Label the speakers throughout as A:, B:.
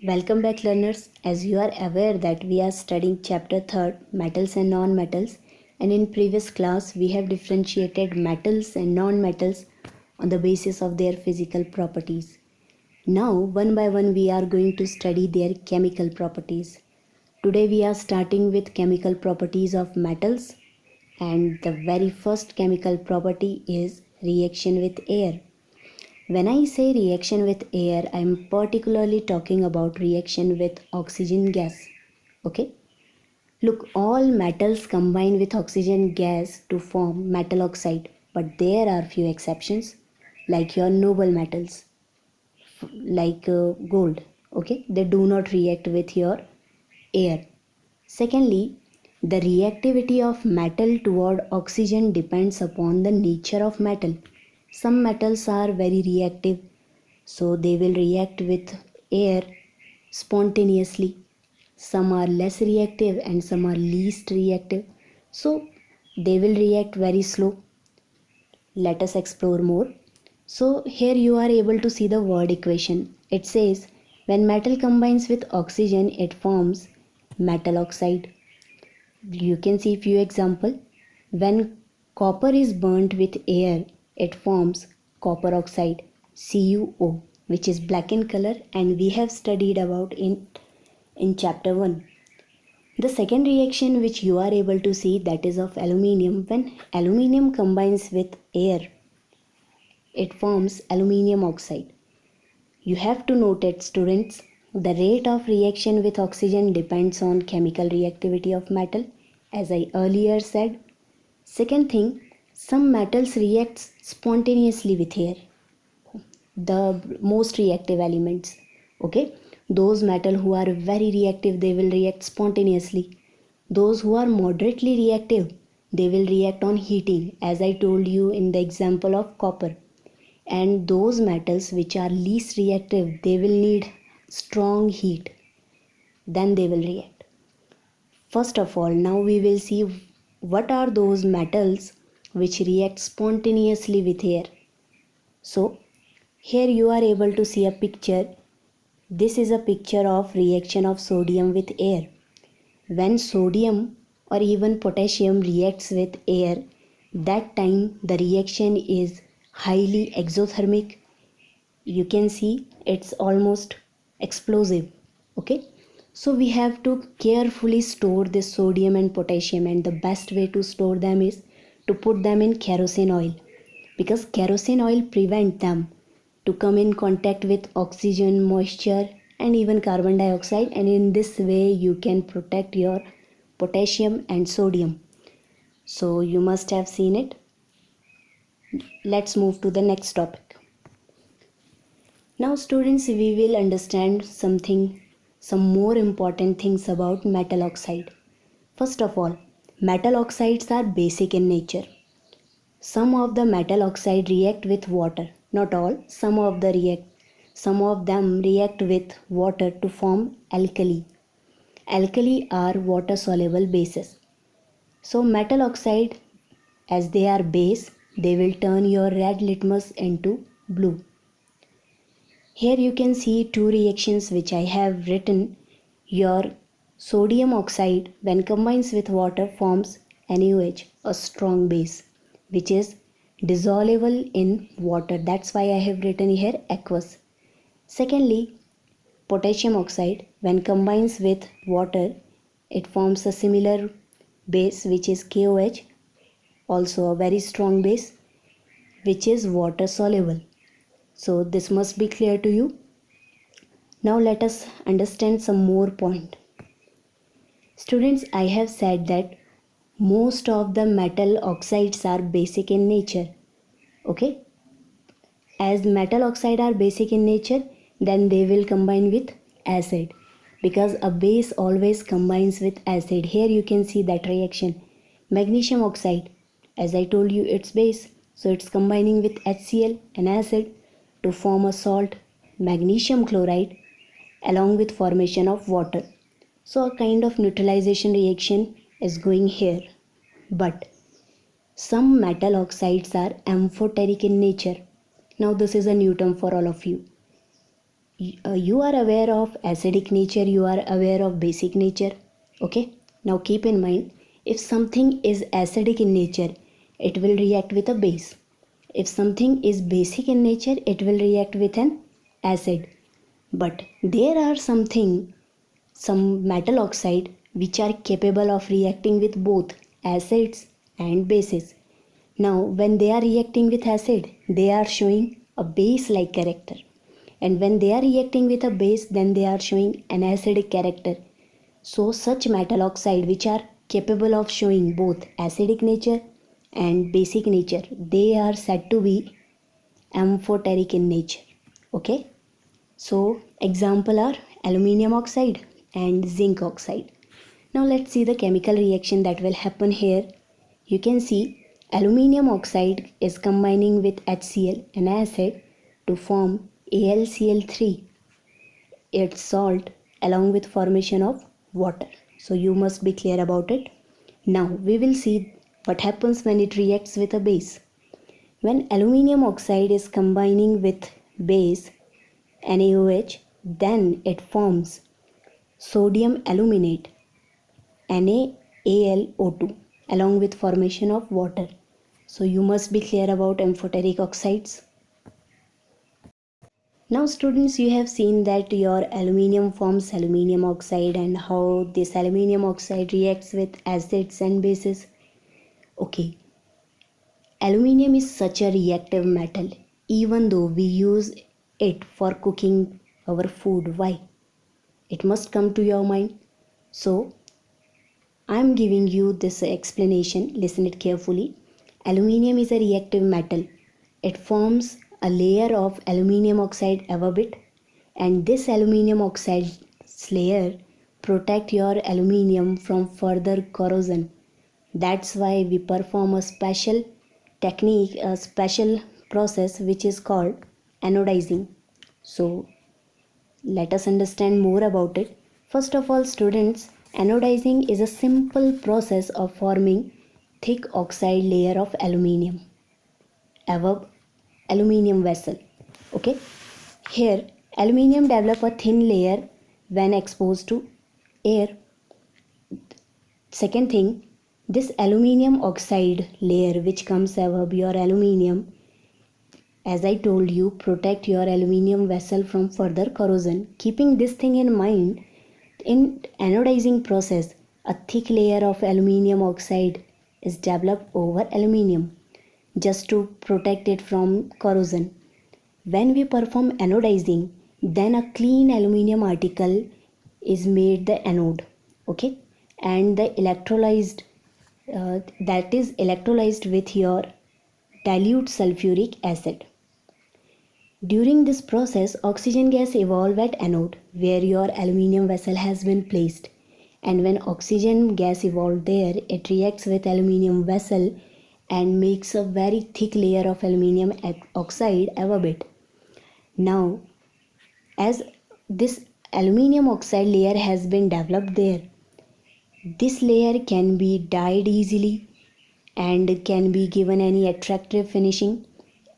A: Welcome back learners. As you are aware that we are studying chapter 3rd, metals and non-metals, and in previous class we have differentiated metals and non-metals on the basis of their physical properties. Now one by one we are going to study their chemical properties. Today we are starting with chemical properties of metals, and the very first chemical property is reaction with air. When I say reaction with air, I am particularly talking about reaction with oxygen gas. Okay? Look, all metals combine with oxygen gas to form metal oxide, but there are few exceptions, like your noble metals, like gold. Okay? They do not react with your air. Secondly, the reactivity of metal toward oxygen depends upon the nature of metal. Some metals are very reactive, so they will react with air spontaneously. Some are less reactive and some are least reactive, so they will react very slow. Let us explore more. So here you are able to see the word equation. It says when metal combines with oxygen it forms metal oxide. You can see few example. When copper is burnt with air, it forms copper oxide, CuO, which is black in color, and we have studied about in chapter 1. The second reaction which you are able to see, that is of aluminium. When aluminium combines with air, it forms aluminium oxide. You have to note it, students. The rate of reaction with oxygen depends on chemical reactivity of metal, as I earlier said. Second thing, some metals react spontaneously with air, the most reactive elements. Okay, those metal who are very reactive, they will react spontaneously. Those who are moderately reactive, they will react on heating, as I told you in the example of copper. And those metals which are least reactive, they will need strong heat, then they will react. First of all, now we will see what are those metals which react spontaneously with air. So here you are able to see a picture. This is a picture of reaction of sodium with air. When sodium or even potassium reacts with air, that time the reaction is highly exothermic. You can see it's almost explosive. Okay, so we have to carefully store this sodium and potassium, and the best way to store them is to put them in kerosene oil, because kerosene oil prevent them to come in contact with oxygen, moisture, and even carbon dioxide, and in this way you can protect your potassium and sodium. So you must have seen it. Let's move to the next topic. Now students, we will understand some more important things about metal oxide. First of all, metal oxides are basic in nature. Some of the metal oxide react with water, not all, some of them react with water to form alkali. Alkali are water soluble bases. So metal oxide, as they are base, they will turn your red litmus into blue. Here you can see two reactions which I have written. Your sodium oxide when combines with water forms NaOH, a strong base, which is dissolvable in water. That's why I have written here aqueous. Secondly, potassium oxide when combines with water, it forms a similar base which is KOH, also a very strong base, which is water soluble. So this must be clear to you. Now let us understand some more point. Students, I have said that most of the metal oxides are basic in nature. Okay? As metal oxide are basic in nature, then they will combine with acid, because a base always combines with acid. Here you can see that reaction. Magnesium oxide, as I told you, it's base, so it's combining with HCl, an acid, to form a salt, magnesium chloride, along with formation of water. So a kind of neutralization reaction is going here. But some metal oxides are amphoteric in nature. Now this is a new term for all of you. You are aware of acidic nature, you are aware of basic nature. Okay, now keep in mind, if something is acidic in nature, it will react with a base. If something is basic in nature, it will react with an acid. But there are some metal oxide which are capable of reacting with both acids and bases. Now, when they are reacting with acid, they are showing a base like character. And when they are reacting with a base, then they are showing an acidic character. So, such metal oxide which are capable of showing both acidic nature and basic nature, they are said to be amphoteric in nature. Okay. So, example are aluminium oxide and zinc oxide. Now let's see the chemical reaction that will happen here. You can see aluminium oxide is combining with HCl, an acid, to form AlCl3, its salt, along with formation of water. So you must be clear about it. Now we will see what happens when it reacts with a base. When aluminium oxide is combining with base NaOH, then it forms sodium aluminate NaAlO2 along with formation of water. So you must be clear about amphoteric oxides. Now students, you have seen that your aluminium forms aluminium oxide and how this aluminium oxide reacts with acids and bases. Okay, aluminium is such a reactive metal even though we use it for cooking our food. Why? It must come to your mind. So I am giving you this explanation. Listen it carefully. Aluminium is a reactive metal. It forms a layer of aluminium oxide above it, and this aluminium oxide layer protect your aluminium from further corrosion. That's why we perform a special technique, a special process which is called anodizing. So let us understand more about it. First of all, students, anodizing is a simple process of forming thick oxide layer of aluminium above aluminium vessel. Okay, here aluminium develop a thin layer when exposed to air. Second thing, this aluminium oxide layer which comes above your aluminium, as I told you, protect your aluminium vessel from further corrosion. Keeping this thing in mind, in anodizing process, a thick layer of aluminium oxide is developed over aluminium just to protect it from corrosion. When we perform anodizing, then a clean aluminium article is made the anode. Okay, and the electrolyzed that is electrolyzed with your dilute sulfuric acid. During this process, oxygen gas evolves at anode where your aluminium vessel has been placed. And when oxygen gas evolves there, it reacts with aluminium vessel and makes a very thick layer of aluminium oxide above it. Now, as this aluminium oxide layer has been developed there, this layer can be dyed easily and can be given any attractive finishing.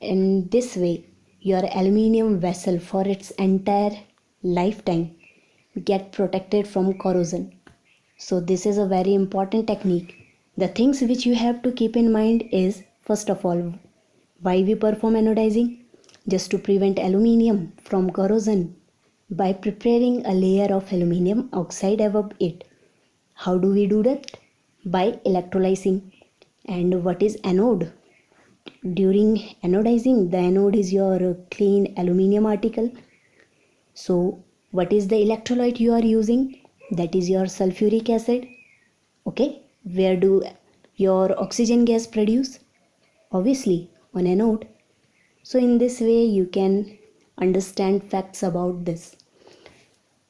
A: In this way, your aluminium vessel for its entire lifetime get protected from corrosion. So this is a very important technique. The things which you have to keep in mind is, first of all, why we perform anodizing? Just to prevent aluminium from corrosion by preparing a layer of aluminium oxide above it. How do we do that? By electrolyzing. And what is anode? During anodizing, the anode is your clean aluminium article. So what is the electrolyte you are using? That is your sulfuric acid. Okay, where do your oxygen gas produce? Obviously on anode. So in this way you can understand facts about this.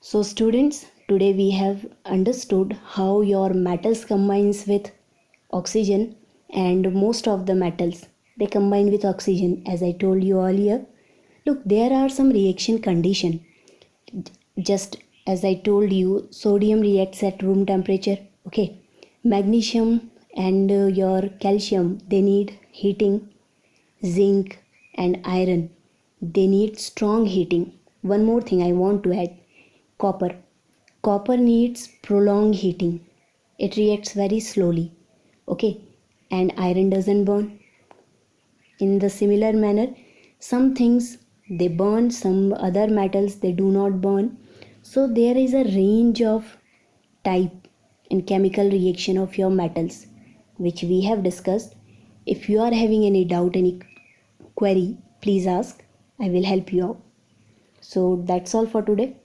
A: So students, today we have understood how your metals combines with oxygen, and most of the metals they combine with oxygen, as I told you earlier. Look, there are some reaction condition. Just as I told you, sodium reacts at room temperature. Okay, magnesium and your calcium, they need heating. Zinc and iron, they need strong heating. One more thing I want to add, copper. Copper needs prolonged heating. It reacts very slowly. Okay, and iron doesn't burn. In the similar manner, some things they burn, some other metals they do not burn. So there is a range of type and chemical reaction of your metals which we have discussed. If you are having any doubt, any query, please ask. I will help you out. So that's all for today.